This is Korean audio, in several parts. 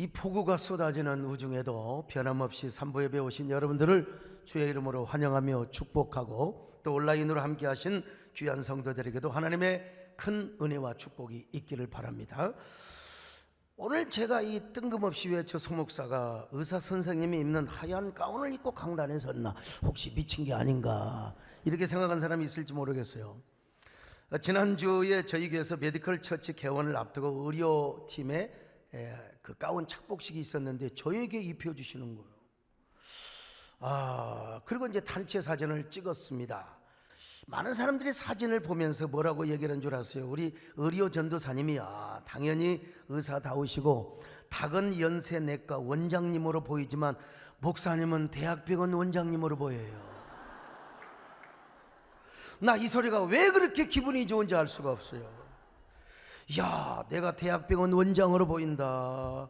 이 폭우가 쏟아지는 우중에도 변함없이 삼부에 오신 여러분들을 주의 이름으로 환영하며 축복하고, 또 온라인으로 함께 하신 귀한 성도들에게도 하나님의 큰 은혜와 축복이 있기를 바랍니다. 오늘 제가 이 뜬금없이 왜 저 소목사가 의사 선생님이 입는 하얀 가운을 입고 강단에 섰나, 혹시 미친 게 아닌가 이렇게 생각한 사람이 있을지 모르겠어요. 지난주에 저희 교회에서 메디컬 처치 개원을 앞두고 의료팀에 그 가운 착복식이 있었는데 저에게 입혀주시는 거예요. 그리고 이제 단체 사진을 찍었습니다. 많은 사람들이 사진을 보면서 뭐라고 얘기를 한 줄 아세요? 우리 의료 전도사님이 당연히 의사다우시고 닭은 연세내과 원장님으로 보이지만 목사님은 대학병원 원장님으로 보여요. 나 이 소리가 왜 그렇게 기분이 좋은지 알 수가 없어요. 야, 내가 대학병원 원장으로 보인다.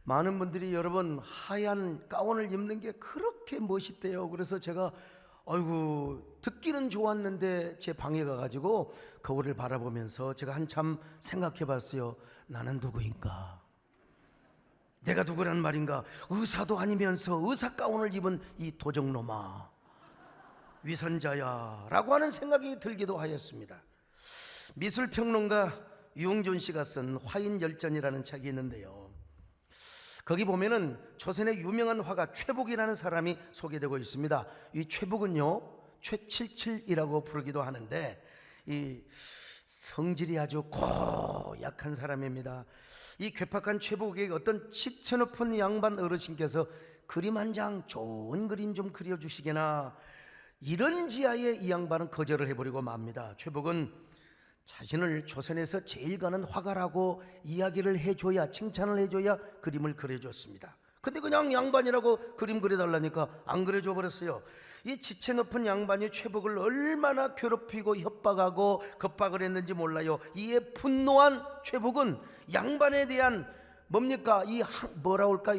많은 분들이 여러분 하얀 가운을 입는 게 그렇게 멋있대요. 그래서 제가 듣기는 좋았는데 제 방에 가가지고 거울을 바라보면서 제가 한참 생각해 봤어요. 나는 누구인가? 내가 누구란 말인가? 의사도 아니면서 의사 가운을 입은 이 도적놈아, 위선자야 라고 하는 생각이 들기도 하였습니다. 미술평론가 유흥준 씨가 쓴 화인열전이라는 책이 있는데요, 거기 보면은 조선의 유명한 화가 최북이라는 사람이 소개되고 있습니다. 이 최북은요, 최칠칠이라고 부르기도 하는데 이 성질이 아주 고약한 사람입니다. 이 괴팍한 최북에게 어떤 시체 높은 양반 어르신께서 그림 한 장, 좋은 그림 좀 그려주시게나, 이런 지하에 이 양반은 거절을 해버리고 맙니다. 최북은 자신을 조선에서 제일 가는 화가라고 이야기를 해줘야, 칭찬을 해줘야 그림을 그려줬습니다. 근데 그냥 양반이라고 그림 그려달라니까 안 그려줘 버렸어요. 이 지체 높은 양반이 최북을 얼마나 괴롭히고 협박하고 겁박을 했는지 몰라요. 이에 분노한 최북은 양반에 대한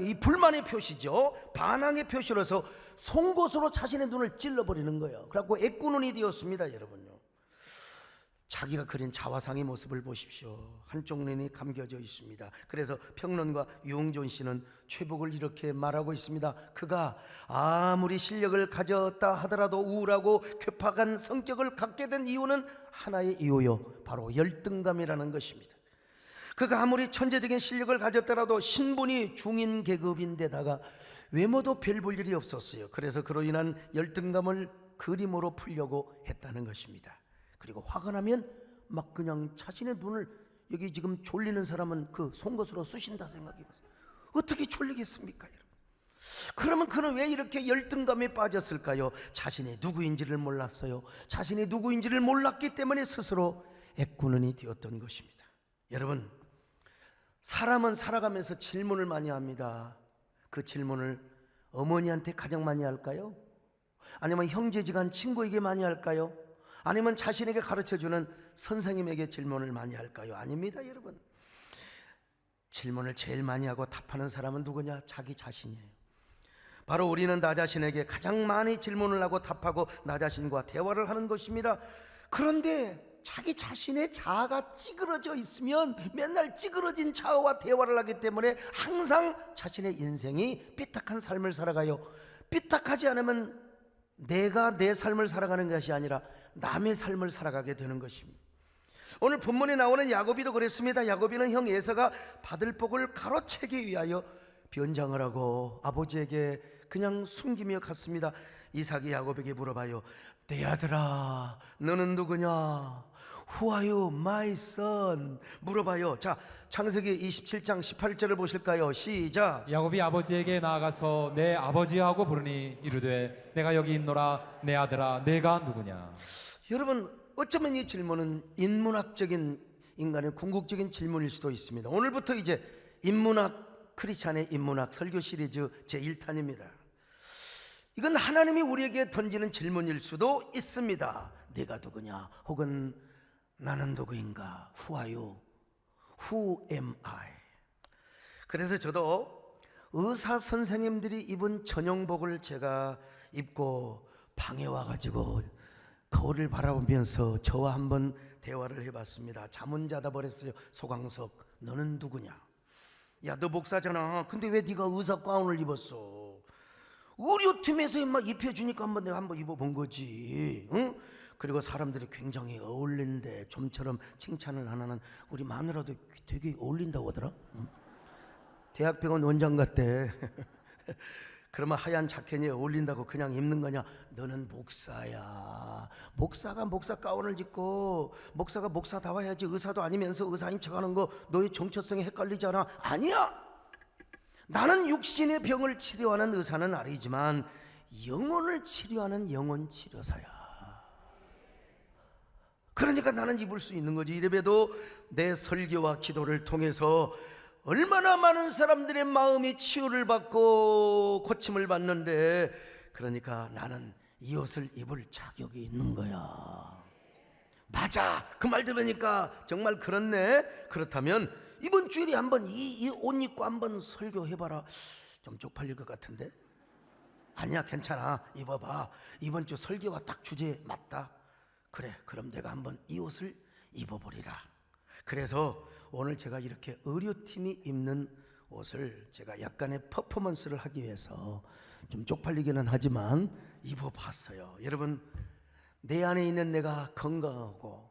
이 불만의 표시죠. 반항의 표시로서 송곳으로 자신의 눈을 찔러버리는 거예요. 그래갖고 애꾸눈이 되었습니다. 여러분요, 자기가 그린 자화상의 모습을 보십시오. 한쪽 눈이 감겨져 있습니다. 그래서 평론가 유흥준 씨는 최북을 이렇게 말하고 있습니다. 그가 아무리 실력을 가졌다 하더라도 우울하고 괴팍한 성격을 갖게 된 이유는 하나의 이유요, 바로 열등감이라는 것입니다. 그가 아무리 천재적인 실력을 가졌더라도 신분이 중인 계급인데다가 외모도 별 볼 일이 없었어요. 그래서 그로 인한 열등감을 그림으로 풀려고 했다는 것입니다. 그리고 화가 나면 막 그냥 자신의 눈을, 여기 지금 졸리는 사람은 그 송곳으로 쑤신다 생각해보세요. 어떻게 졸리겠습니까, 여러분? 그러면 그는 왜 이렇게 열등감에 빠졌을까요? 자신이 누구인지를 몰랐어요. 자신이 누구인지를 몰랐기 때문에 스스로 애꾸눈이 되었던 것입니다. 여러분, 사람은 살아가면서 질문을 많이 합니다. 그 질문을 어머니한테 가장 많이 할까요? 아니면 형제지간 친구에게 많이 할까요? 아니면 자신에게 가르쳐주는 선생님에게 질문을 많이 할까요? 아닙니다, 여러분. 질문을 제일 많이 하고 답하는 사람은 누구냐? 자기 자신이에요. 바로 우리는 나 자신에게 가장 많이 질문을 하고 답하고 나 자신과 대화를 하는 것입니다. 그런데 자기 자신의 자아가 찌그러져 있으면 맨날 찌그러진 자아와 대화를 하기 때문에 항상 자신의 인생이 삐딱한 삶을 살아가요. 삐딱하지 않으면 내가 내 삶을 살아가는 것이 아니라 남의 삶을 살아가게 되는 것입니다. 오늘 본문에 나오는 야곱이도 그랬습니다. 야곱이는 형 에서가 받을 복을 가로채기 위하여 변장을 하고 아버지에게 그냥 숨기며 갔습니다. 이삭이 야곱에게 물어봐요. 내 아들아, 너는 누구냐? Who are you, my son? 물어봐요. 자, 창세기 27장 18절을 보실까요? 시작. 야곱이 아버지에게 나아가서 내 아버지하고 부르니 이르되 내가 여기 있노라. 내 아들아, 내가 누구냐? 여러분, 어쩌면 이 질문은 인문학적인, 인간의 궁극적인 질문일 수도 있습니다. 오늘부터 이제 인문학, 크리스찬의 인문학 설교 시리즈 제1탄입니다. 이건 하나님이 우리에게 던지는 질문일 수도 있습니다. 내가 누구냐? 혹은 나는 누구인가? Who are you? Who am I? 그래서 저도 의사 선생님들이 입은 전용복을 제가 입고 방에 와가지고 거울을 바라보면서 저와 한번 대화를 해봤습니다. 잠은 자다 버렸어요. 소강석, 너는 누구냐? 야, 너 목사잖아. 근데 왜 네가 의사 가운을 입었어? 의료팀에서 막 입혀주니까 한번 내가 한번 입어본 거지. 응? 그리고 사람들이 굉장히 어울린데 좀처럼 칭찬을 하나는 우리 마누라도 되게 어울린다고 하더라. 응? 대학병원 원장 같대. 그러면 하얀 자켓이 어울린다고 그냥 입는 거냐? 너는 목사야. 목사가 목사 가운을 입고 목사가 목사다워야지. 의사도 아니면서 의사인 척하는 거 너의 정체성이 헷갈리잖아. 아니야. 나는 육신의 병을 치료하는 의사는 아니지만 영혼을 치료하는 영혼 치료사야. 그러니까 나는 입을 수 있는 거지. 이래봬도 내 설교와 기도를 통해서 얼마나 많은 사람들의 마음이 치유를 받고 고침을 받는데, 그러니까 나는 이 옷을 입을 자격이 있는 거야. 맞아. 그 말 들으니까 정말 그렇네. 그렇다면 이번 주일에 한번 이 옷 입고 한번 설교해봐라. 좀 쪽팔릴 것 같은데? 아니야, 괜찮아. 입어봐. 이번 주 설교와 딱 주제에 맞다. 그래, 그럼 내가 한번 이 옷을 입어보리라. 그래서 오늘 제가 이렇게 의료팀이 입는 옷을 제가 약간의 퍼포먼스를 하기 위해서 좀 쪽팔리기는 하지만 입어봤어요. 여러분, 내 안에 있는 내가 건강하고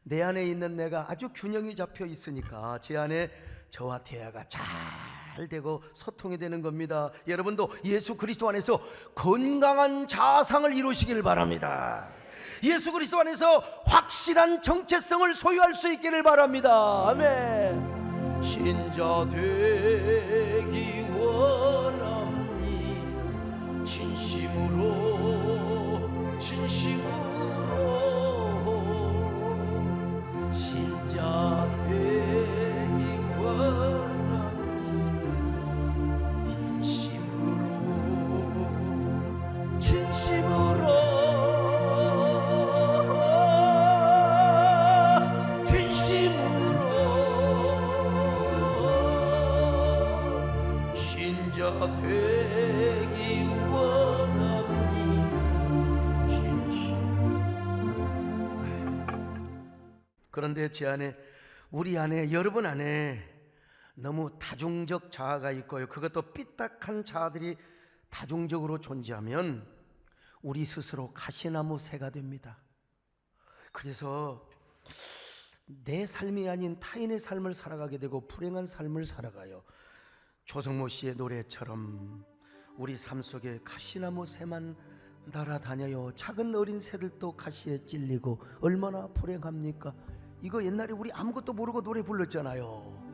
내 안에 있는 내가 아주 균형이 잡혀 있으니까 제 안에 저와 대화가 잘 되고 소통이 되는 겁니다. 여러분도 예수 그리스도 안에서 건강한 자아상을 이루시길 바랍니다. 예수 그리스도 안에서 확실한 정체성을 소유할 수 있기를 바랍니다. 아멘. 신자 되기 원합니 진심으로 신자 되기 원합니 진심으로 되기 원합니 진심. 그런데 제 안에, 우리 안에, 여러분 안에 너무 다중적 자아가 있고요, 그것도 삐딱한 자아들이 다중적으로 존재하면 우리 스스로 가시나무 새가 됩니다. 그래서 내 삶이 아닌 타인의 삶을 살아가게 되고 불행한 삶을 살아가요. 조성모 씨의 노래처럼 우리 삶 속에 가시나무 새만 날아다녀요. 작은 어린 새들도 가시에 찔리고 얼마나 불행합니까? 이거 옛날에 우리 아무것도 모르고 노래 불렀잖아요.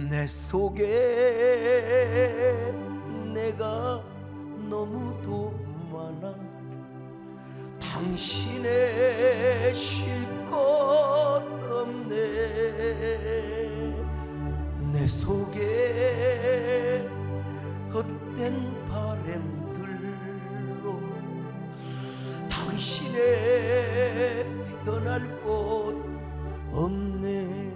내 속에 내가 너무도 많아 당신의 쉴 것 없네. 내 속에 헛된 바램들로 당신의 변할 곳 없네.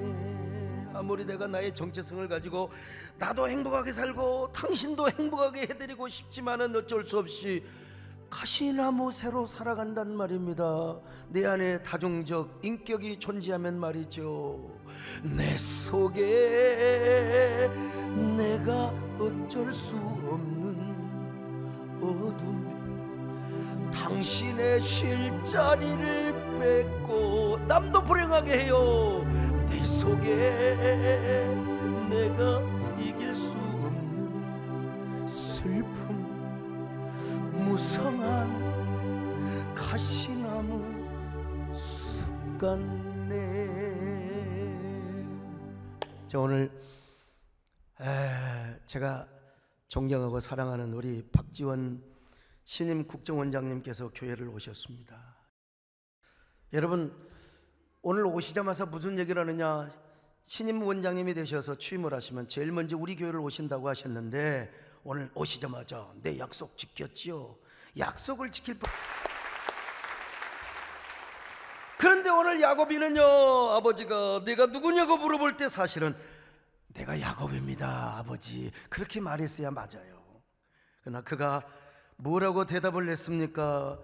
아무리 내가 나의 정체성을 가지고 나도 행복하게 살고 당신도 행복하게 해드리고 싶지만은 어쩔 수 없이 가시나무 새로 살아간단 말입니다. 내 안에 다중적 인격이 존재하면 말이죠. 내 속에 내가 어쩔 수 없는 어둠 당신의 쉴 자리를 뺏고 남도 불행하게 해요. 내 속에 내가 이길 수 없는 슬픔 무성한 가시나무 숲 같네. 자, 오늘 제가 존경하고 사랑하는 우리 박지원 신임 국정원장님께서 교회를 오셨습니다. 여러분, 오늘 오시자마자 무슨 얘기를 하느냐, 신임 원장님이 되셔서 취임을 하시면 제일 먼저 우리 교회를 오신다고 하셨는데 오늘 오시자마자 내 약속 지켰지요. 약속을 지킬 법. 그런데 오늘 야곱이는요, 아버지가 내가 누구냐고 물어볼 때 사실은 내가 야곱입니다 아버지 그렇게 말했어야 맞아요. 그러나 그가 뭐라고 대답을 했습니까?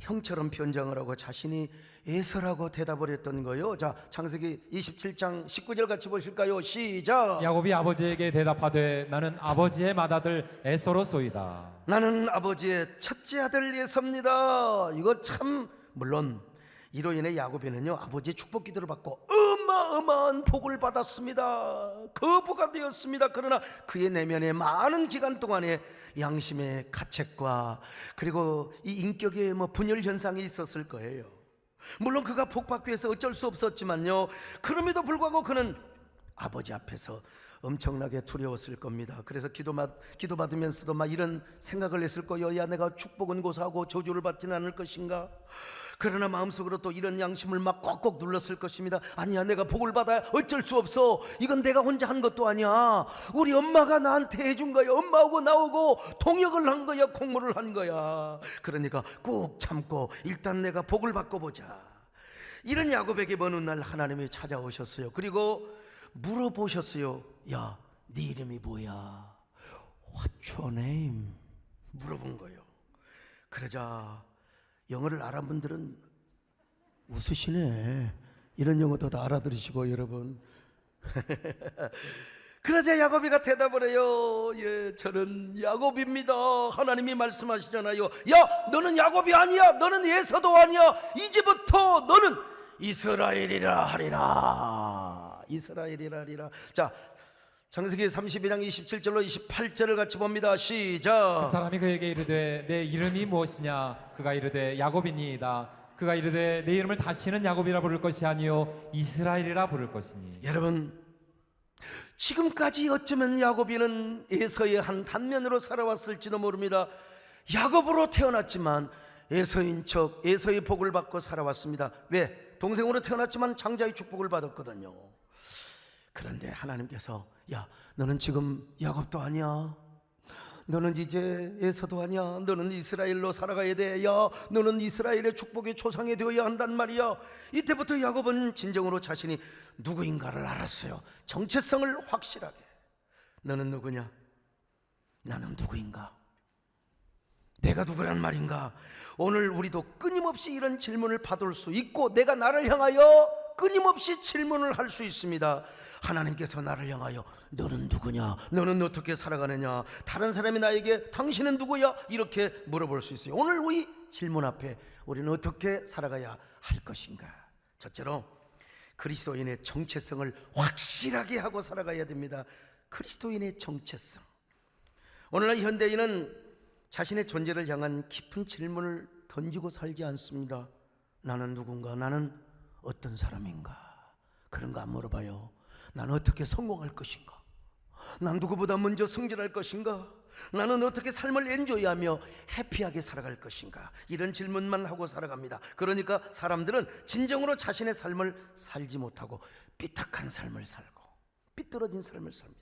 형처럼 변장을 하고 자신이 에서라고 대답을 했던 거예요. 자, 창세기 27장 19절 같이 보실까요? 시작. 야곱이 아버지에게 대답하되 나는 아버지의 맏아들 에서로소이다. 나는 아버지의 첫째 아들 에서입니다. 이거 참, 물론 이로 인해 야곱에는요 아버지의 축복 기도를 받고 어마어마한 복을 받았습니다. 거부가 되었습니다. 그러나 그의 내면에 많은 기간 동안에 양심의 가책과 그리고 이 인격의 분열 현상이 있었을 거예요. 물론 그가 복 받기 위해서 어쩔 수 없었지만요, 그럼에도 불구하고 그는 아버지 앞에서 엄청나게 두려웠을 겁니다. 그래서 기도받으면서도 막 이런 생각을 했을 거예요. 야, 내가 축복은 고사하고 저주를 받지는 않을 것인가? 그러나 마음속으로 또 이런 양심을 막 꼭꼭 눌렀을 것입니다. 아니야, 내가 복을 받아야 어쩔 수 없어. 이건 내가 혼자 한 것도 아니야. 우리 엄마가 나한테 해준 거야. 엄마하고 나오고 통역을 한 거야. 공모를 한 거야. 그러니까 꾹 참고 일단 내가 복을 받고 보자. 이런 야곱에게 어느 날 하나님이 찾아오셨어요. 그리고 물어보셨어요. 야, 네 이름이 뭐야? What's your name? 물어본 거예요. 그러자 영어를 알아본 분들은 웃으시네. 이런 영어도 다 알아들으시고 여러분. 그러자 야곱이가 대답을 해요. 예, 저는 야곱입니다. 하나님이 말씀하시잖아요. 야, 너는 야곱이 아니야. 너는 에서도 아니야. 이제부터 너는 이스라엘이라 하리라. 이스라엘이라 하리라. 자, 창세기 32장 27절로 28절을 같이 봅니다. 시작. 그 사람이 그에게 이르되 내 이름이 무엇이냐? 그가 이르되 야곱이니이다. 그가 이르되 내 이름을 다시는 야곱이라 부를 것이 아니요 이스라엘이라 부를 것이니. 여러분, 지금까지 어쩌면 야곱이는 에서의 한 단면으로 살아왔을지도 모릅니다. 야곱으로 태어났지만 에서인 척 에서의 복을 받고 살아왔습니다. 왜? 동생으로 태어났지만 장자의 축복을 받았거든요. 그런데 하나님께서 야, 너는 지금 야곱도 아니야. 너는 이제 에서도 아니야. 너는 이스라엘로 살아가야 돼. 야, 너는 이스라엘의 축복의 초상이 되어야 한단 말이야. 이때부터 야곱은 진정으로 자신이 누구인가를 알았어요. 정체성을 확실하게. 너는 누구냐? 나는 누구인가? 내가 누구란 말인가? 오늘 우리도 끊임없이 이런 질문을 받을 수 있고 내가 나를 향하여 끊임없이 질문을 할 수 있습니다. 하나님께서 나를 향하여 너는 누구냐? 너는 어떻게 살아가느냐? 다른 사람이 나에게 당신은 누구야? 이렇게 물어볼 수 있어요. 오늘 우리 질문 앞에 우리는 어떻게 살아가야 할 것인가? 첫째로 그리스도인의 정체성을 확실하게 하고 살아가야 됩니다. 그리스도인의 정체성. 오늘날 현대인은 자신의 존재를 향한 깊은 질문을 던지고 살지 않습니다. 나는 누군가? 나는 어떤 사람인가? 그런 거 안 물어봐요. 나는 어떻게 성공할 것인가? 난 누구보다 먼저 승진할 것인가? 나는 어떻게 삶을 엔조이하며 해피하게 살아갈 것인가? 이런 질문만 하고 살아갑니다. 그러니까 사람들은 진정으로 자신의 삶을 살지 못하고 삐딱한 삶을 살고 삐뚤어진 삶을 삽니다.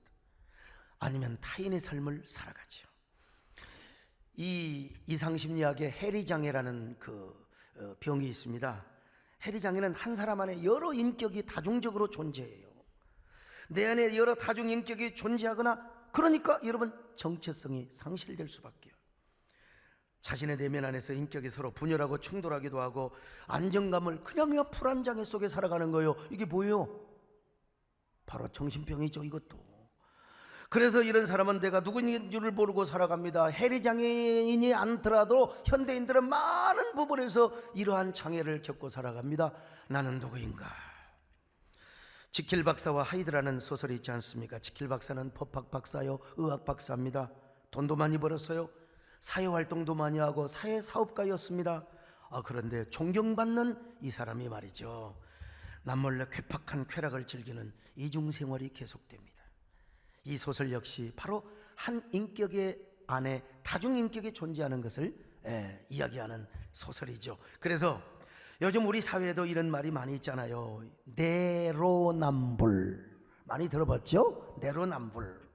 아니면 타인의 삶을 살아가죠. 이 이상심리학의 해리장애라는 병이 있습니다. 해리장애는 한 사람 안에 여러 인격이 다중적으로 존재해요. 내 안에 여러 다중 인격이 존재하거나 그러니까 여러분 정체성이 상실될 수밖에요. 자신의 내면 안에서 인격이 서로 분열하고 충돌하기도 하고 안정감을 그냥 불안장애 속에 살아가는 거예요. 이게 뭐예요? 바로 정신병이죠, 이것도. 그래서 이런 사람은 내가 누구인 줄을 모르고 살아갑니다. 해리장애인이 않더라도 현대인들은 많은 부분에서 이러한 장애를 겪고 살아갑니다. 나는 누구인가? 지킬 박사와 하이드라는 소설이 있지 않습니까? 지킬 박사는 법학 박사요, 의학 박사입니다. 돈도 많이 벌었어요. 사회활동도 많이 하고 사회사업가였습니다. 그런데 존경받는 이 사람이 말이죠, 남몰래 괴팍한 쾌락을 즐기는 이중생활이 계속됩니다. 이 소설 역시 바로 한 인격의 안에 다중인격이 존재하는 것을 이야기하는 소설이죠. 그래서 요즘 우리 사회에도 이런 말이 많이 있잖아요. 내로남불. 많이 들어봤죠? 내로남불.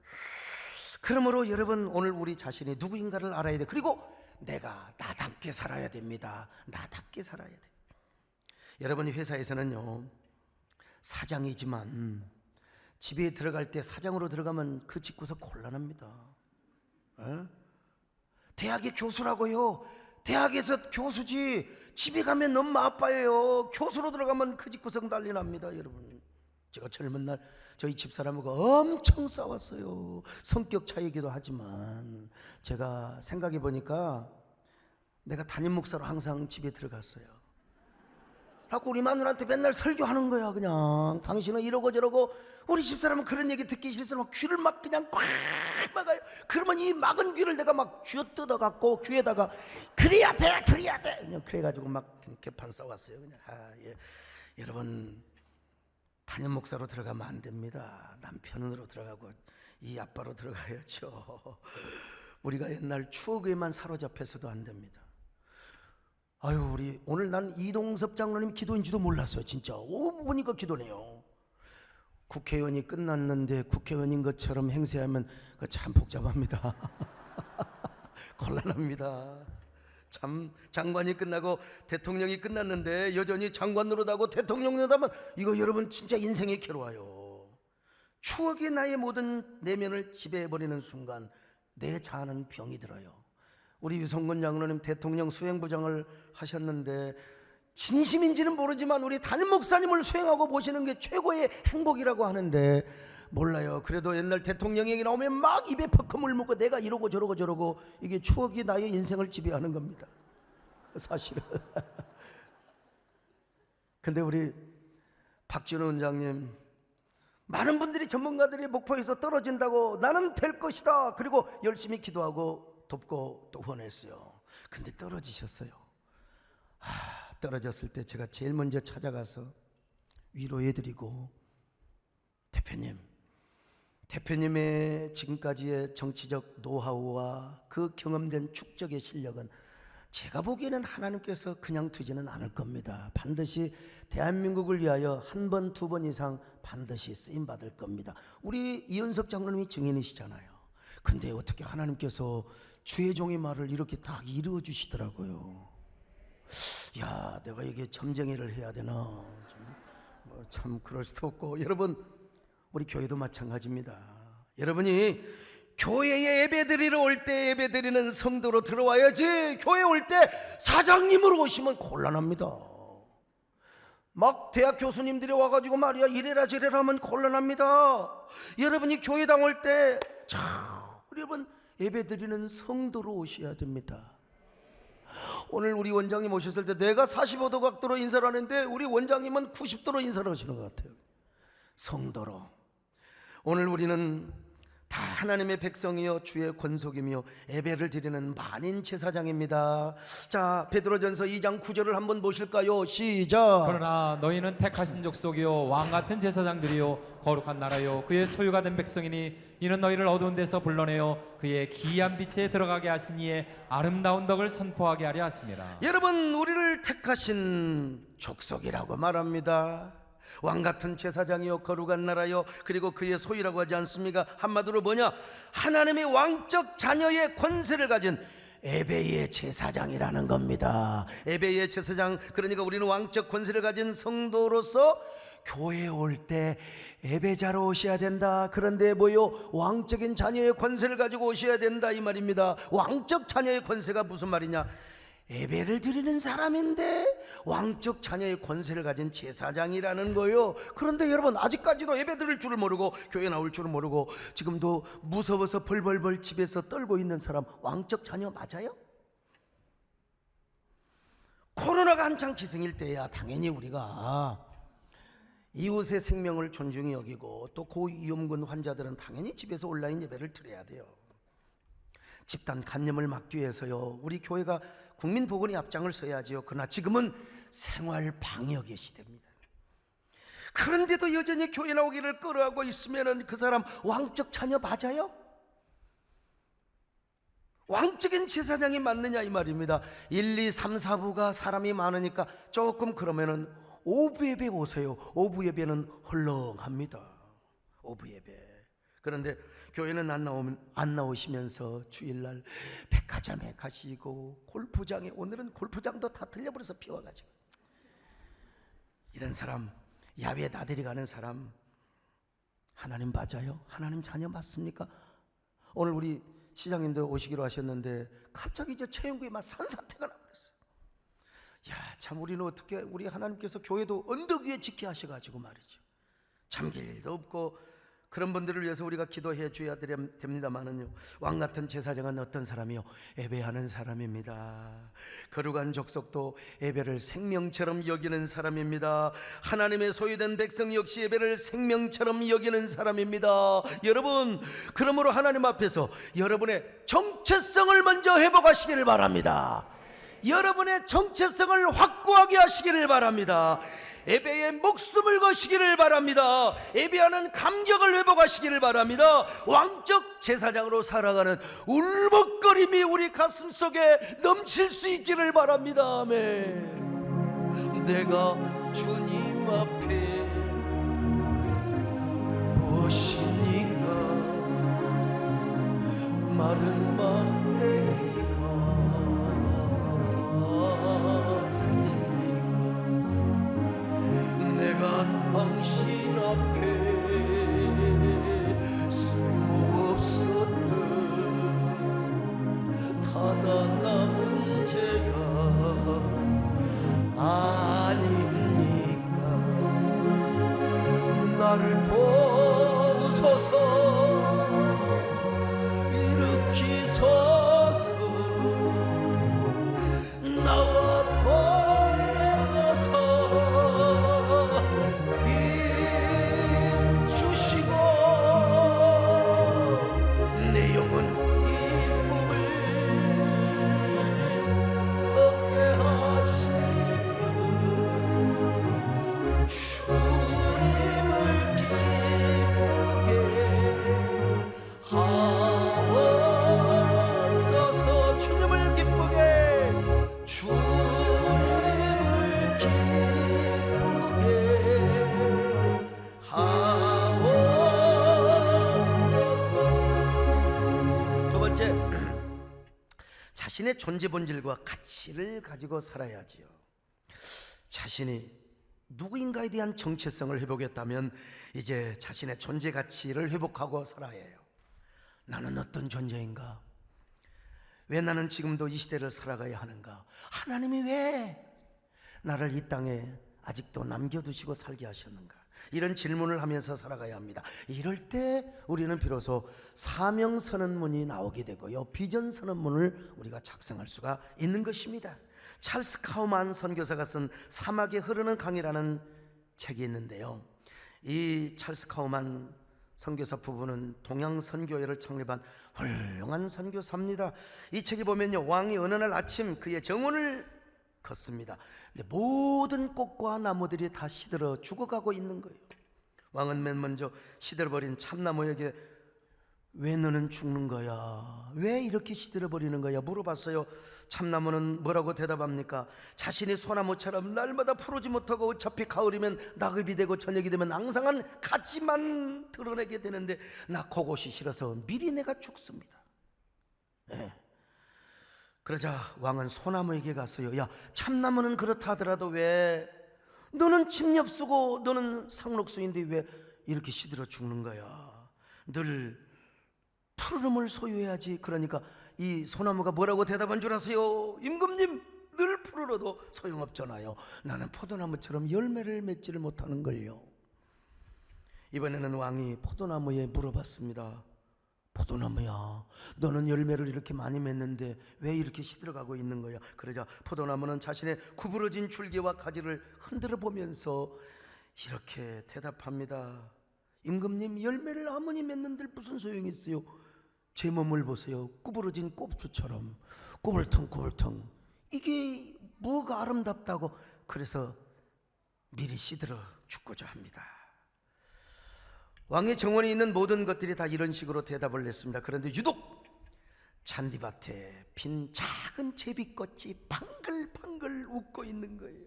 그러므로 여러분 오늘 우리 자신이 누구인가를 알아야 돼. 그리고 내가 나답게 살아야 됩니다. 나답게 살아야 돼. 여러분이 회사에서는요, 사장이지만 집에 들어갈 때 사장으로 들어가면 그 집구석 곤란합니다. 대학의 교수라고요. 대학에서 교수지 집에 가면 엄마 아빠예요. 교수로 들어가면 그 집구석 난리 납니다. 여러분, 제가 젊은 날 저희 집사람하고 엄청 싸웠어요. 성격 차이기도 하지만 제가 생각해 보니까 내가 담임 목사로 항상 집에 들어갔어요. 그래갖고 우리 마누라한테 맨날 설교하는 거야. 그냥 당신은 이러고 저러고. 우리 집사람은 그런 얘기 듣기 싫어서 막 귀를 막 그냥 꽉 막아요. 그러면 이 막은 귀를 내가 막 쥐어뜯어갖고 귀에다가 그래야 돼 그래야 돼 그냥 그래가지고 막 개판 싸웠어요. 그냥 예. 여러분, 담임 목사로 들어가면 안 됩니다. 남편으로 들어가고 이 아빠로 들어가야죠. 우리가 옛날 추억에만 사로잡혀서도 안 됩니다. 아유, 우리 오늘 난 이동섭 장로님 기도인지도 몰랐어요. 진짜 보니까 기도네요. 국회의원이 끝났는데 국회의원인 것처럼 행세하면 참 복잡합니다. 곤란합니다. 참, 장관이 끝나고 대통령이 끝났는데 여전히 장관 노릇하고 대통령 노릇하면 이거 여러분 진짜 인생이 괴로워요. 추억이 나의 모든 내면을 지배해버리는 순간 내 자아는 병이 들어요. 우리 유성근 장로님 대통령 수행부장을 하셨는데 진심인지는 모르지만 우리 담임 목사님을 수행하고 보시는 게 최고의 행복이라고 하는데 몰라요. 그래도 옛날 대통령 얘기 나오면 막 입에 퍽커물 묻고 내가 이러고 저러고 이게 추억이 나의 인생을 지배하는 겁니다. 사실은. 근데 우리 박진우 원장님, 많은 분들이 전문가들이 목표에서 떨어진다고 나는 될 것이다 그리고 열심히 기도하고 돕고 또 후원했어요. 근데 떨어지셨어요. 떨어졌을 때 제가 제일 먼저 찾아가서 위로해드리고, 대표님의 지금까지의 정치적 노하우와 그 경험된 축적의 실력은 제가 보기에는 하나님께서 그냥 두지는 않을 겁니다. 반드시 대한민국을 위하여 한 번, 두 번 이상 반드시 쓰임받을 겁니다. 우리 이은석 장로님이 증인이시잖아요. 근데 어떻게 하나님께서 주의 종의 말을 이렇게 딱 이루어 주시더라고요. 야, 내가 이게 점쟁이를 해야 되나? 참 그럴 수도 없고. 여러분, 우리 교회도 마찬가지입니다. 여러분이 교회에 예배드리러 올 때 예배드리는 성도로 들어와야지, 교회 올 때 사장님으로 오시면 곤란합니다. 막 대학 교수님들이 와가지고 말이야 이래라 저래라 하면 곤란합니다. 여러분이 교회당 올 때 여러분 예배드리는 성도로 오셔야 됩니다. 오늘 우리 원장님 오셨을 때 내가 45도 각도로 인사를 하는데 우리 원장님은 90도로 인사를 하시는 것 같아요. 성도로. 오늘 우리는 다 하나님의 백성이요 주의 권속이며 예배를 드리는 만인 제사장입니다. 자, 베드로전서 2장 9절을 한번 보실까요? 시작. 그러나 너희는 택하신 족속이요 왕같은 제사장들이요 거룩한 나라요 그의 소유가 된 백성이니 이는 너희를 어두운 데서 불러내어 그의 기이한 빛에 들어가게 하신 이의 아름다운 덕을 선포하게 하려 하심이라. 여러분, 우리를 택하신 족속이라고 말합니다. 왕같은 제사장이요 거룩한 나라요 그리고 그의 소유라고 하지 않습니까? 한마디로 뭐냐? 하나님의 왕적 자녀의 권세를 가진 에베의 제사장이라는 겁니다. 에베의 제사장, 그러니까 우리는 왕적 권세를 가진 성도로서 교회에 올 때 예배자로 오셔야 된다. 그런데 뭐요? 왕적인 자녀의 권세를 가지고 오셔야 된다 이 말입니다. 왕적 자녀의 권세가 무슨 말이냐? 예배를 드리는 사람인데 왕적 자녀의 권세를 가진 제사장이라는 거예요. 그런데 여러분, 아직까지도 예배 드릴 줄을 모르고 교회 나올 줄을 모르고 지금도 무서워서 벌벌벌 집에서 떨고 있는 사람 왕적 자녀 맞아요? 코로나가 한창 기승일 때야 당연히 우리가 이웃의 생명을 존중히 여기고 또 고위험군 환자들은 당연히 집에서 온라인 예배를 드려야 돼요. 집단 감염을 막기 위해서요 우리 교회가 국민보건의 앞장을 서야지요. 그러나 지금은 생활 방역의 시대입니다. 그런데도 여전히 교회 나오기를 꺼려하고 있으면 그 사람 왕적 자녀 맞아요? 왕적인 제사장이 맞느냐 이 말입니다. 1, 2, 3, 4부가 사람이 많으니까 조금 그러면은 오부 예배 오세요. 오부 예배는 헐렁합니다. 오부 예배. 그런데 교회는 안 나오시면서 주일날 백화점에 가시고 골프장에, 오늘은 골프장도 다 틀려버려서 비워가지고 이런 사람, 야외 나들이 가는 사람 하나님 맞아요? 하나님 자녀 맞습니까? 오늘 우리 시장님도 오시기로 하셨는데 갑자기 이제 채용구에 막 산사태가 나버렸어요. 야, 참 우리는 어떻게 우리 하나님께서 교회도 언덕 위에 지켜 하셔가지고 말이죠. 잠길 일도 없고 그런 분들을 위해서 우리가 기도해 줘야 됩니다만은요, 왕 같은 제사장은 어떤 사람이요? 예배하는 사람입니다. 거룩한 족속도 예배를 생명처럼 여기는 사람입니다. 하나님의 소유된 백성 역시 예배를 생명처럼 여기는 사람입니다. 여러분, 그러므로 하나님 앞에서 여러분의 정체성을 먼저 회복하시기를 바랍니다. 여러분의 정체성을 확고하게 하시기를 바랍니다. 예배에 목숨을 거시기를 바랍니다. 예배하는 감격을 회복하시기를 바랍니다. 왕적 제사장으로 살아가는 울먹거림이 우리 가슴 속에 넘칠 수 있기를 바랍니다. 아멘. 내가 주님 앞에 무엇입니까? 마른 막대기가 내가 당신 앞에 쓸모없었던 타다 남은 죄가 아닙니까? 나를 도우소서 일으키소서 나와 자신의 존재 본질과 가치를 가지고 살아야지요. 자신이 누구인가에 대한 정체성을 회복했다면 이제 자신의 존재 가치를 회복하고 살아야 해요. 나는 어떤 존재인가? 왜 나는 지금도 이 시대를 살아가야 하는가? 하나님이 왜 나를 이 땅에 아직도 남겨두시고 살게 하셨는가? 이런 질문을 하면서 살아가야 합니다. 이럴 때 우리는 비로소 사명 선언문이 나오게 되고요, 비전 선언문을 우리가 작성할 수가 있는 것입니다. 찰스 카우만 선교사가 쓴 사막에 흐르는 강이라는 책이 있는데요, 이 찰스 카우만 선교사 부부는 동양 선교회를 창립한 훌륭한 선교사입니다. 이 책에 보면요, 왕이 어느 날 아침 그의 정원을 걷습니다. 근데 모든 꽃과 나무들이 다 시들어 죽어가고 있는 거예요. 왕은 맨 먼저 시들어버린 참나무에게 왜 너는 죽는 거야? 왜 이렇게 시들어버리는 거야? 물어봤어요. 참나무는 뭐라고 대답합니까? 자신이 소나무처럼 날마다 푸르지 못하고 어차피 가을이면 낙엽이 되고 저녁이 되면 앙상한 가지만 드러내게 되는데 나 그것이 싫어서 미리 내가 죽습니다. 네. 그러자 왕은 소나무에게 가서요, 야, 참나무는 그렇다 하더라도 왜 너는 침엽수고 너는 상록수인데 왜 이렇게 시들어 죽는 거야? 늘 푸름을 소유해야지. 그러니까 이 소나무가 뭐라고 대답한 줄 아세요? 임금님, 늘 푸르러도 소용없잖아요. 나는 포도나무처럼 열매를 맺지를 못하는 걸요. 이번에는 왕이 포도나무에 물어봤습니다. 포도나무야, 너는 열매를 이렇게 많이 맺는데 왜 이렇게 시들어가고 있는 거야? 그러자 포도나무는 자신의 구부러진 줄기와 가지를 흔들어 보면서 이렇게 대답합니다. 임금님, 열매를 아무리 맺는들 무슨 소용이 있어요? 제 몸을 보세요. 구부러진 꼽주처럼 꾸불텅꾸불텅. 이게 뭐가 아름답다고. 그래서 미리 시들어 죽고자 합니다. 왕의 정원에 있는 모든 것들이 다 이런 식으로 대답을 했습니다. 그런데 유독 잔디밭에 핀 작은 제비꽃이 방글방글 웃고 있는 거예요.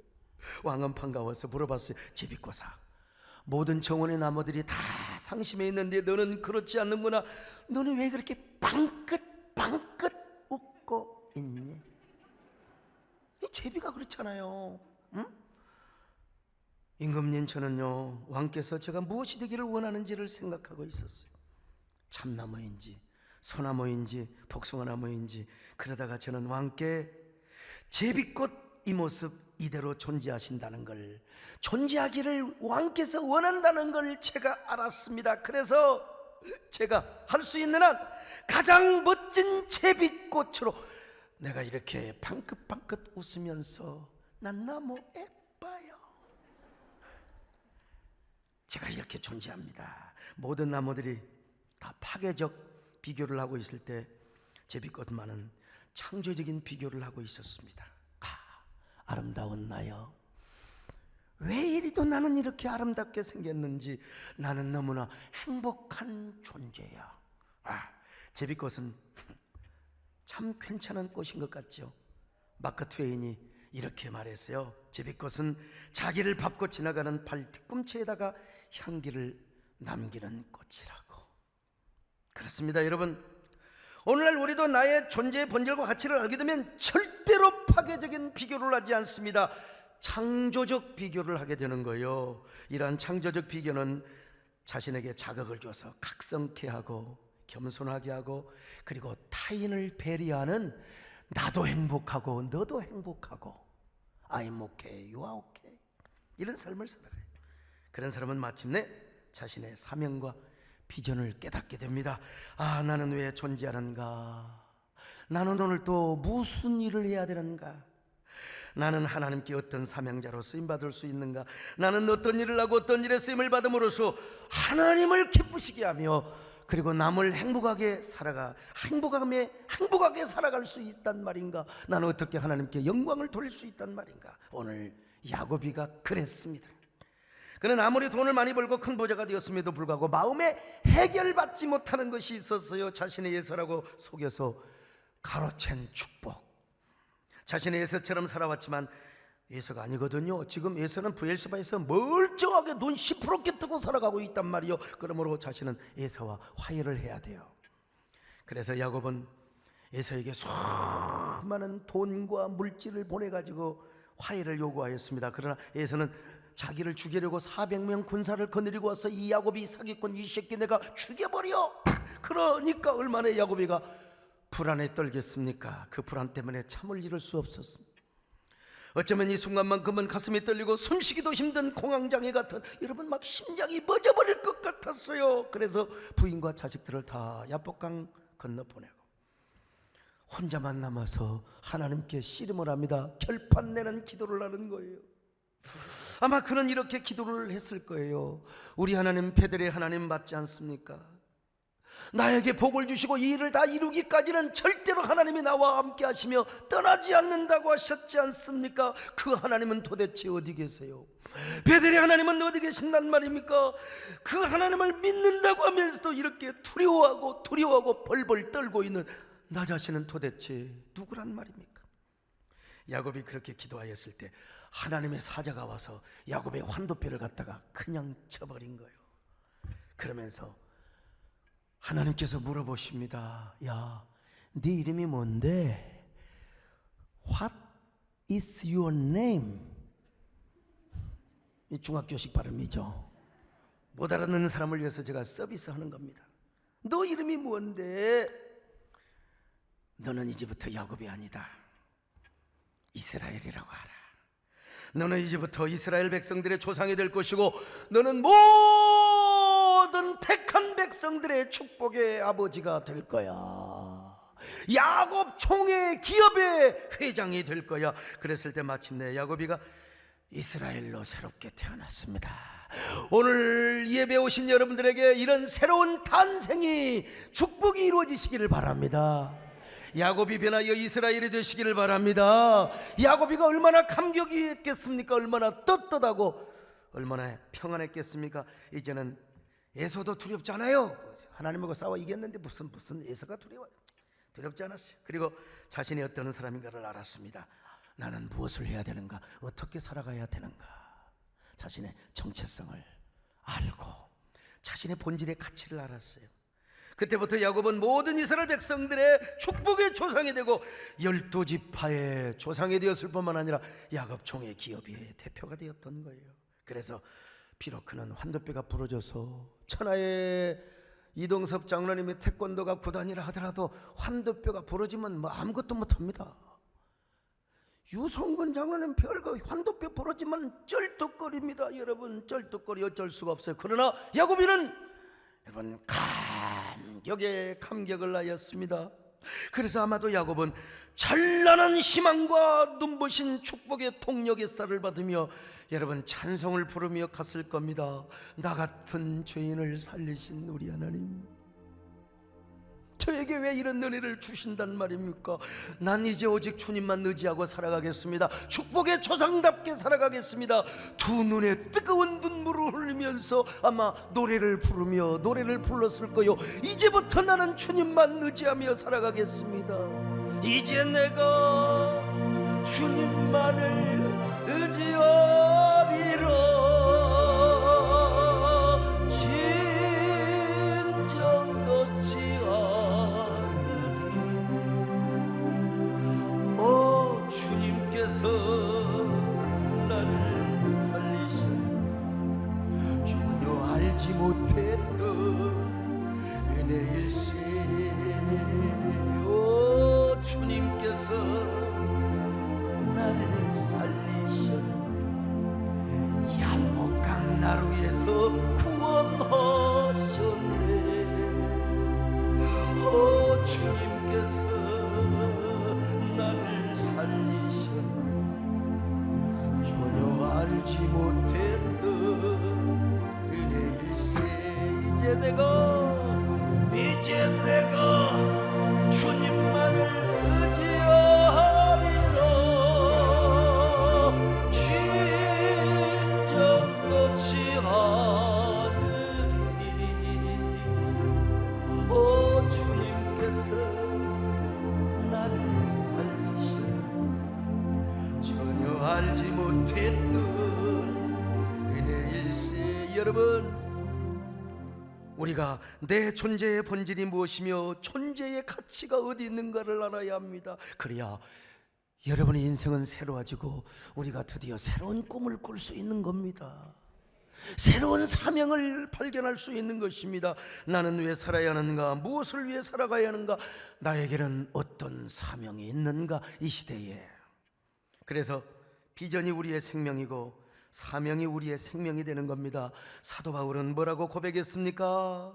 왕은 반가워서 물어봤어요. 제비꽃아, 모든 정원의 나무들이 다 상심해 있는데 너는 그렇지 않는구나. 너는 왜 그렇게 방긋방긋 웃고 있니? 이 제비가 그렇잖아요. 응? 임금님, 저는요, 왕께서 제가 무엇이 되기를 원하는지를 생각하고 있었어요. 참나무인지 소나무인지 복숭아나무인지, 그러다가 저는 왕께 제비꽃 이 모습 이대로 존재하신다는 걸, 존재하기를 왕께서 원한다는 걸 제가 알았습니다. 그래서 제가 할 수 있는 한 가장 멋진 제비꽃으로 내가 이렇게 방긋방긋 웃으면서 난 나무 예뻐요, 제가 이렇게 존재합니다. 모든 나무들이 다 파괴적 비교를 하고 있을 때 제비꽃만은 창조적인 비교를 하고 있었습니다. 아름다운 나요, 왜 이리도 나는 이렇게 아름답게 생겼는지, 나는 너무나 행복한 존재야. 제비꽃은 참 괜찮은 꽃인 것 같죠. 마크 트웨인이 이렇게 말했어요. 제비꽃은 자기를 밟고 지나가는 발 뒤꿈치에다가 향기를 남기는 꽃이라고. 그렇습니다, 여러분. 오늘날 우리도 나의 존재의 본질과 가치를 알게 되면 절대로 파괴적인 비교를 하지 않습니다. 창조적 비교를 하게 되는 거예요. 이러한 창조적 비교는 자신에게 자극을 줘서 각성케 하고 겸손하게 하고, 그리고 타인을 배려하는, 나도 행복하고 너도 행복하고 I'm okay, you are okay, 이런 삶을 살아가요. 그런 사람은 마침내 자신의 사명과 비전을 깨닫게 됩니다. 나는 왜 존재하는가? 나는 오늘 또 무슨 일을 해야 되는가? 나는 하나님께 어떤 사명자로 쓰임받을 수 있는가? 나는 어떤 일을 하고 어떤 일에 쓰임을 받음으로써 하나님을 기쁘시게 하며, 그리고 남을 행복하게 살아갈 수 있단 말인가? 나는 어떻게 하나님께 영광을 돌릴 수 있단 말인가? 오늘 야고비가 그랬습니다. 그는 아무리 돈을 많이 벌고 큰 부자가 되었음에도 불구하고 마음에 해결받지 못하는 것이 있었어요. 자신의 예서라고 속여서 가로챈 축복. 자신의 예서처럼 살아왔지만 예서가 아니거든요. 지금 예서는 브엘세바에서 멀쩡하게 눈 시퍼렇게 뜨고 살아가고 있단 말이요. 그러므로 자신은 예서와 화해를 해야 돼요. 그래서 야곱은 예서에게 수많은 돈과 물질을 보내가지고 화해를 요구하였습니다. 그러나 예서는 자기를 죽이려고 400명 군사를 거느리고 와서 이 야곱이 사기꾼, 이 새끼 내가 죽여버려. 그러니까 얼마나 야곱이가 불안에 떨겠습니까? 그 불안 때문에 참을 이룰 수 없었습니다. 어쩌면 이 순간만큼은 가슴이 떨리고 숨쉬기도 힘든 공황장애 같은, 여러분 막 심장이 멎어버릴 것 같았어요. 그래서 부인과 자식들을 다 야복강 건너 보내고 혼자만 남아서 하나님께 씨름을 합니다. 결판 내는 기도를 하는 거예요. 아마 그는 이렇게 기도를 했을 거예요. 우리 하나님, 베델의 하나님 맞지 않습니까? 나에게 복을 주시고 이 일을 다 이루기까지는 절대로 하나님이 나와 함께 하시며 떠나지 않는다고 하셨지 않습니까? 그 하나님은 도대체 어디 계세요? 베델의 하나님은 어디 계신단 말입니까? 그 하나님을 믿는다고 하면서도 이렇게 두려워하고 벌벌 떨고 있는 나 자신은 도대체 누구란 말입니까? 야곱이 그렇게 기도하였을 때 하나님의 사자가 와서 야곱의 환도뼈를 갖다가 그냥 쳐버린 거예요. 그러면서 하나님께서 물어보십니다. 야, 네 이름이 뭔데? What is your name? 이 중학교식 발음이죠. 못 알아듣는 사람을 위해서 제가 서비스하는 겁니다. 너 이름이 뭔데? 너는 이제부터 야곱이 아니다, 이스라엘이라고 하라. 너는 이제부터 이스라엘 백성들의 조상이 될 것이고 너는 모든 택한 백성들의 축복의 아버지가 될 거야. 야곱 총의 기업의 회장이 될 거야. 그랬을 때 마침내 야곱이가 이스라엘로 새롭게 태어났습니다. 오늘 예배 오신 여러분들에게 이런 새로운 탄생이, 축복이 이루어지시기를 바랍니다. 야곱이 변하여 이스라엘이 되시기를 바랍니다. 야곱이가 얼마나 감격이 했겠습니까? 얼마나 떳떳하고 얼마나 평안했겠습니까? 이제는 에서도 두렵지 않아요. 하나님하고 싸워 이겼는데 무슨 에서가 두려워요? 두렵지 않았어요. 그리고 자신이 어떤 사람인가를 알았습니다. 나는 무엇을 해야 되는가? 어떻게 살아가야 되는가? 자신의 정체성을 알고 자신의 본질의 가치를 알았어요. 그때부터 야곱은 모든 이스라엘 백성들의 축복의 조상이 되고 12지파의 조상이 되었을 뿐만 아니라 야곱 총의 기업의 대표가 되었던 거예요. 그래서 비록 그는 환도뼈가 부러져서 천하의 이동섭 장로님이 태권도가 구단이라 하더라도 환도뼈가 부러지면 뭐 아무것도 못합니다. 유성근 장로님 별거 환도뼈 부러지면 쩔뚝거립니다. 여러분, 쩔뚝거리 어쩔 수가 없어요. 그러나 야곱이는 여러분 감격에 감격을 하였습니다. 그래서 아마도 야곱은 찬란한 희망과 눈부신 축복의 통력의 쌀을 받으며 여러분 찬송을 부르며 갔을 겁니다. 나 같은 죄인을 살리신 우리 하나님, 저에게 왜 이런 은혜를 주신단 말입니까? 난 이제 오직 주님만 의지하고 살아가겠습니다. 축복의 조상답게 살아가겠습니다. 두 눈에 뜨거운 눈물을 흘리면서 아마 노래를 부르며 노래를 불렀을 거요. 이제부터 나는 주님만 의지하며 살아가겠습니다. 이제 내가 주님만을 의지하리라. 진정 놓지 않으리. 오 주님께서 나를 살리신 전혀 알지 못했던 은혜일세. 오 주님께서 나를 살리신 야복강 나루에서 구원하셨네. 오 주님께서 나를 살리신 전혀 알지 못했던 은혜일세. 이제 내가 주님만을 의지하리라. 진정 놓지 않으리. 오 주님께서 나를 살리신 전혀 알지 못했던 은혜일세. 여러분, 우리가 내 존재의 본질이 무엇이며 존재의 가치가 어디 있는가를 알아야 합니다. 그래야 여러분의 인생은 새로워지고 우리가 드디어 새로운 꿈을 꿀 수 있는 겁니다. 새로운 사명을 발견할 수 있는 것입니다. 나는 왜 살아야 하는가? 무엇을 위해 살아가야 하는가? 나에게는 어떤 사명이 있는가? 이 시대에. 그래서 비전이 우리의 생명이고 사명이 우리의 생명이 되는 겁니다. 사도 바울은 뭐라고 고백했습니까?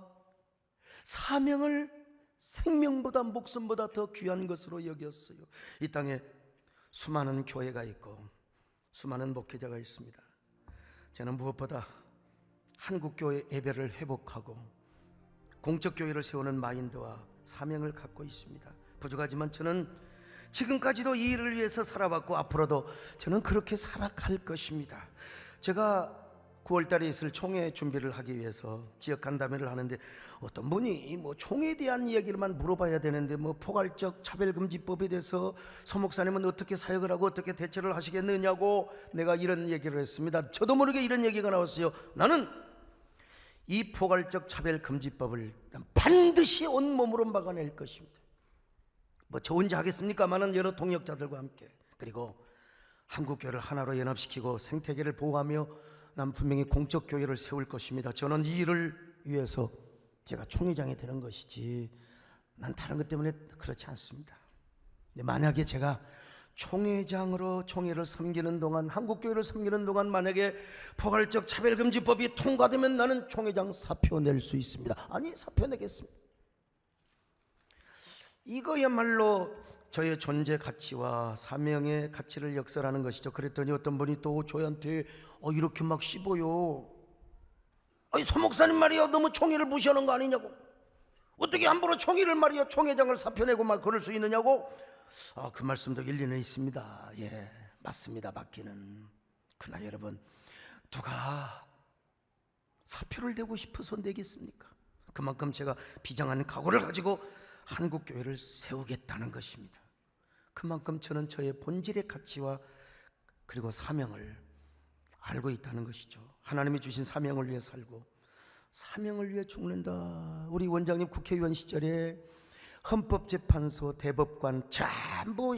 사명을 생명보다 목숨보다 더 귀한 것으로 여겼어요. 이 땅에 수많은 교회가 있고 수많은 목회자가 있습니다. 저는 무엇보다 한국교회 예배를 회복하고 공적교회를 세우는 마인드와 사명을 갖고 있습니다. 부족하지만 저는 지금까지도 이 일을 위해서 살아왔고 앞으로도 저는 그렇게 살아갈 것입니다. 제가 9월달에 있을 총회 준비를 하기 위해서 지역 간담회를 하는데 어떤 분이 뭐 총회에 대한 이야기를만 물어봐야 되는데 뭐 포괄적 차별금지법에 대해서 서 목사님은 어떻게 사역을 하고 어떻게 대처를 하시겠느냐고 내가 이런 얘기를 했습니다. 저도 모르게 이런 얘기가 나왔어요. 나는 이 포괄적 차별금지법을 반드시 온몸으로 막아낼 것입니다. 뭐 저 혼자 하겠습니까마는 여러 동역자들과 함께, 그리고 한국교회를 하나로 연합시키고 생태계를 보호하며 난 분명히 공적교회를 세울 것입니다. 저는 이 일을 위해서 제가 총회장이 되는 것이지 난 다른 것 때문에 그렇지 않습니다. 근데 만약에 제가 총회장으로 총회를 섬기는 동안, 한국교회를 섬기는 동안 만약에 포괄적 차별금지법이 통과되면 나는 총회장 사표 낼 수 있습니다. 아니, 사표 내겠습니다. 이거야말로 저의 존재 가치와 사명의 가치를 역설하는 것이죠. 그랬더니 어떤 분이 또 저한테 이렇게 막 씹어요. 아니, 서 목사님 말이야, 너무 총회를 무시하는 거 아니냐고. 어떻게 함부로 총회를 말이야, 총회장을 사표내고 막 그럴 수 있느냐고. 그 말씀도 일리는 있습니다. 예, 맞습니다. 맞기는. 그러나 여러분, 누가 사표를 내고 싶어서 내겠습니까? 그만큼 제가 비장한 각오를 가지고 한국교회를 세우겠다는 것입니다. 그만큼 저는 저의 본질의 가치와 그리고 사명을 알고 있다는 것이죠. 하나님이 주신 사명을 위해 살고 사명을 위해 죽는다. 우리 원장님 국회의원 시절에 헌법재판소 대법관 전부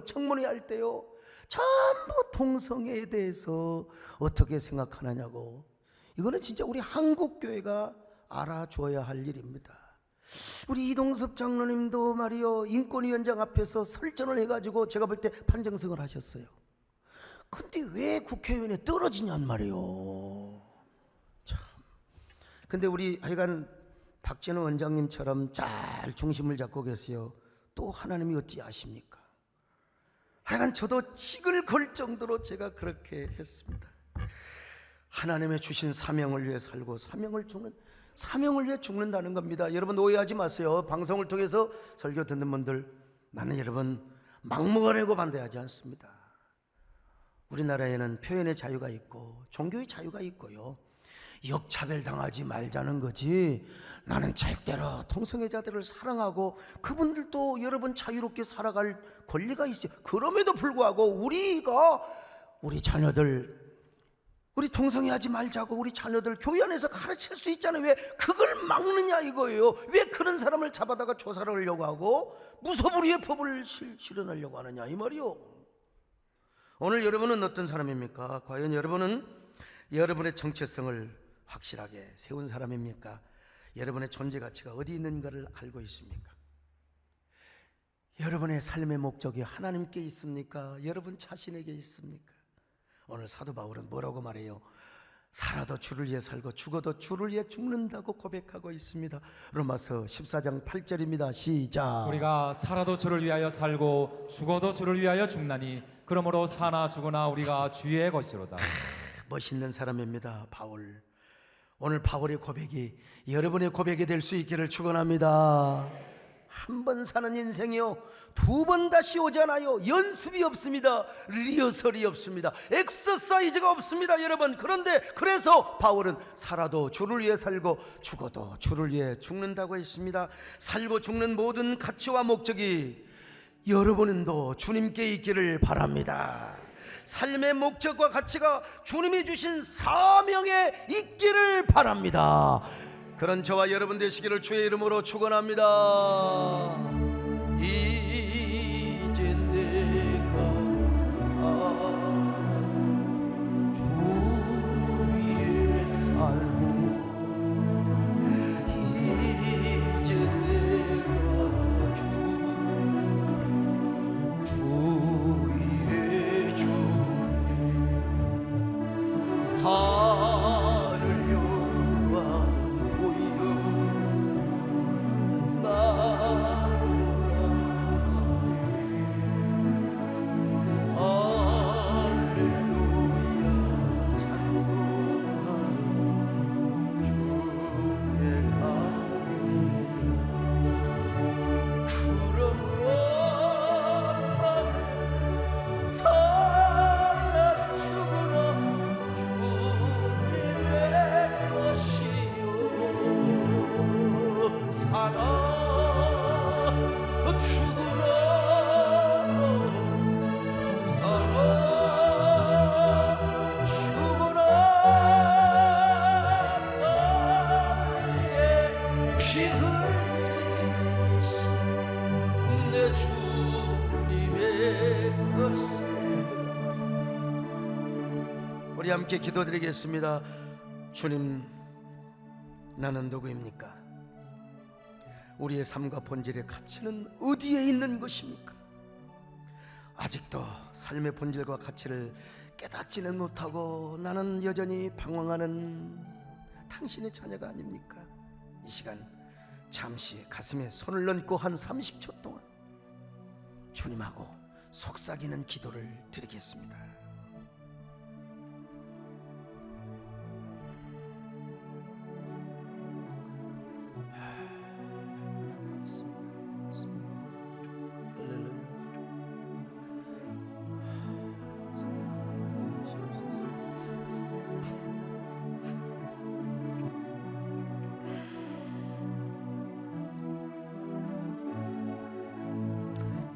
청문회 할 때요, 전부 동성애에 대해서 어떻게 생각하느냐고. 이거는 진짜 우리 한국교회가 알아줘야 할 일입니다. 우리 이동섭 장로님도 말이요, 인권위원장 앞에서 설전을 해가지고 제가 볼 때 판정승을 하셨어요. 근데 왜 국회의원에 떨어지냔 말이요. 참. 근데 우리 하여간 박진호 원장님처럼 잘 중심을 잡고 계세요. 또 하나님이 어찌 아십니까? 하여간 저도 직을 걸 정도로 제가 그렇게 했습니다. 하나님의 주신 사명을 위해 살고 사명을 위해 죽는다는 겁니다. 여러분 오해하지 마세요. 방송을 통해서 설교 듣는 분들, 나는 여러분 막무가내고 반대하지 않습니다. 우리나라에는 표현의 자유가 있고 종교의 자유가 있고요, 역차별 당하지 말자는 거지, 나는 절대로 동성애자들을 사랑하고 그분들도 여러분 자유롭게 살아갈 권리가 있어요. 그럼에도 불구하고 우리 자녀들, 우리 동성애하지 말자고 우리 자녀들 교회 안에서 가르칠 수 있잖아요. 왜 그걸 막느냐 이거예요. 왜 그런 사람을 잡아다가 조사를 하려고 하고 무소불위의 법을 실현하려고 하느냐 이 말이요. 오늘 여러분은 어떤 사람입니까? 과연 여러분은 여러분의 정체성을 확실하게 세운 사람입니까? 여러분의 존재 가치가 어디 있는가를 알고 있습니까? 여러분의 삶의 목적이 하나님께 있습니까? 여러분 자신에게 있습니까? 오늘 사도 바울은 뭐라고 말해요? 살아도 주를 위해 살고 죽어도 주를 위해 죽는다고 고백하고 있습니다. 로마서 14장 8절입니다. 시작. 우리가 살아도 주를 위하여 살고 죽어도 주를 위하여 죽나니 그러므로 사나 죽으나 우리가 주의 것이로다. 멋있는 사람입니다, 바울. 오늘 바울의 고백이 여러분의 고백이 될 수 있기를 축원합니다. 한 번 사는 인생이요, 두 번 다시 오잖아요. 연습이 없습니다. 리허설이 없습니다. 엑서사이즈가 없습니다, 여러분. 그래서 바울은 살아도 주를 위해 살고 죽어도 주를 위해 죽는다고 했습니다. 살고 죽는 모든 가치와 목적이 여러분도 주님께 있기를 바랍니다. 삶의 목적과 가치가 주님이 주신 사명에 있기를 바랍니다. 그런 저와 여러분 되시기를 주의 이름으로 축원합니다. 이제 내가 주 위에 살고 이제 내가 주 위에 죽네. 하늘 영광 보이려 할렐루야 찬송하며 주께 가리라. 그러므로 살아 죽으나 주님의 것이요, 살아 죽으나 살아 죽으나 나의 피 흘리신 내 주님의 것이. 우리 함께 기도드리겠습니다. 주님, 나는 누구입니까? 우리의 삶과 본질의 가치는 어디에 있는 것입니까? 아직도 삶의 본질과 가치를 깨닫지는 못하고 나는 여전히 방황하는 당신의 자녀가 아닙니까? 이 시간 잠시 가슴에 손을 얹고 한 30초 동안 주님하고 속삭이는 기도를 드리겠습니다.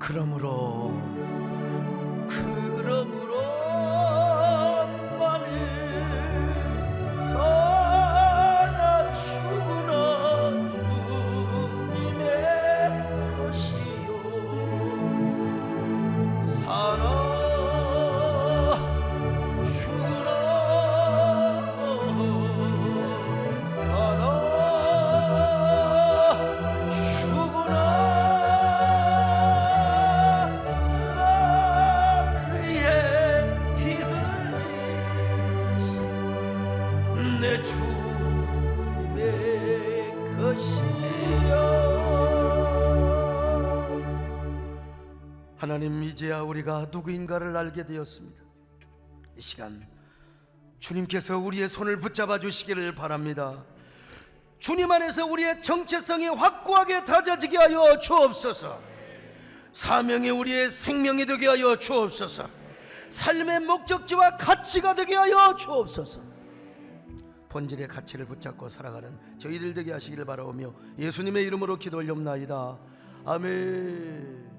그러므로 만일 사나 죽으나 주님의 것이요, 사나 죽으나 사나 주님의 것이여. 하나님, 이제야 우리가 누구인가를 알게 되었습니다. 이 시간 주님께서 우리의 손을 붙잡아 주시기를 바랍니다. 주님 안에서 우리의 정체성이 확고하게 다져지게 하여 주옵소서. 사명이 우리의 생명이 되게 하여 주옵소서. 삶의 목적지와 가치가 되게 하여 주옵소서. 본질의 가치를 붙잡고 살아가는 저희들 되게 하시기를 바라오며 예수님의 이름으로 기도 올려옵나이다. 아멘.